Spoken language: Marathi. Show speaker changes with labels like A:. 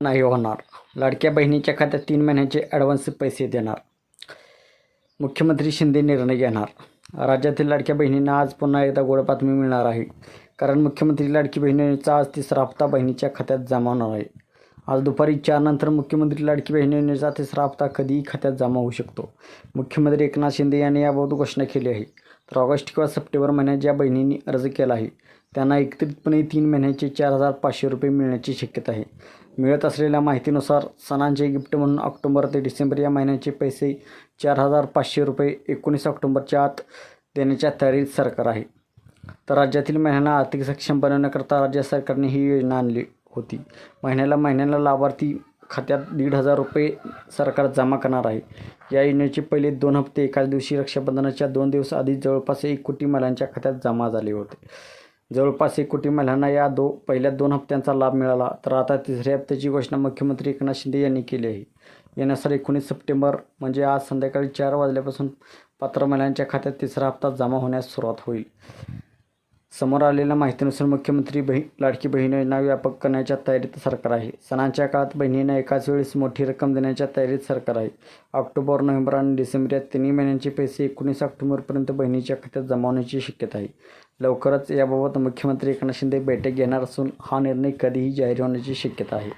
A: नाही होणार. लाडक्या बहिणीच्या खात्यात 3 महिन्यांचे ॲडव्हान्स पैसे देणार. मुख्यमंत्री शिंदे निर्णय घेणार. राज्यातील लाडक्या बहिणींना आज पुन्हा एकदा गोड बातमी मिळणार आहे. कारण मुख्यमंत्री लाडकी बहीण योजनेचा आज तिसरा हप्ता बहिणीच्या खात्यात जमा होणार आहे. आज दुपारी 4 नंतर मुख्यमंत्री लाडकी बहीण योजनेचा तिसरा हप्ता कधीही खात्यात जमा होऊ शकतो. मुख्यमंत्री एकनाथ शिंदे यांनी याबाबत घोषणा केली आहे. तर ऑगस्ट किंवा सप्टेंबर महिन्यात ज्या बहिणींनी अर्ज केला आहे त्यांना एकत्रितपणे 3 महिन्यांचे 4,500 रुपये मिळण्याची शक्यता आहे. मिळत असलेल्या माहितीनुसार सणांचे गिफ्ट म्हणून ऑक्टोबर ते डिसेंबर या महिन्यांचे पैसे 4,500 रुपये 19 ऑक्टोबरच्या आत देण्याच्या तयारीत सरकार आहे. तर राज्यातील महिलांना आर्थिक सक्षम बनवण्याकरता राज्य सरकारने ही योजना आणली होती. महिन्याला लाभार्थी खात्यात 1,500 रुपये सरकार जमा करणार आहे. या योजनेचे पहिले 2 हप्ते एकाच दिवशी रक्षाबंधनाच्या 2 दिवस आधी जवळपास 1 कोटी महिलांच्या खात्यात जमा झाले होते. जवळपास 1 कोटी महिलांना या पहिल्या 2 हप्त्यांचा लाभ मिळाला. तर आता तिसऱ्या हप्त्याची घोषणा मुख्यमंत्री एकनाथ शिंदे यांनी केली आहे. यानुसार 19 सप्टेंबर म्हणजे आज संध्याकाळी 4 वाजल्यापासून पात्र महिलांच्या खात्यात तिसरा हप्ता जमा होण्यास सुरुवात होईल. समोर आलेल्या माहितीनुसार मुख्यमंत्री लाडकी बहीण योजना व्यापक करण्याच्या तयारीत सरकार आहे. सणांच्या काळात बहिणींना एकाच वेळेस मोठी रक्कम देण्याच्या तयारीत सरकार आहे. ऑक्टोबर, नोव्हेंबर आणि डिसेंबर या तिन्ही महिन्यांचे पैसे 19 ऑक्टोबरपर्यंत बहिणीच्या खात्यात जमा होण्याची शक्यता आहे. लवकरच याबाबत मुख्यमंत्री एकनाथ शिंदे बैठक घेणार असून हा निर्णय कधीही जाहीर होण्याची शक्यता आहे.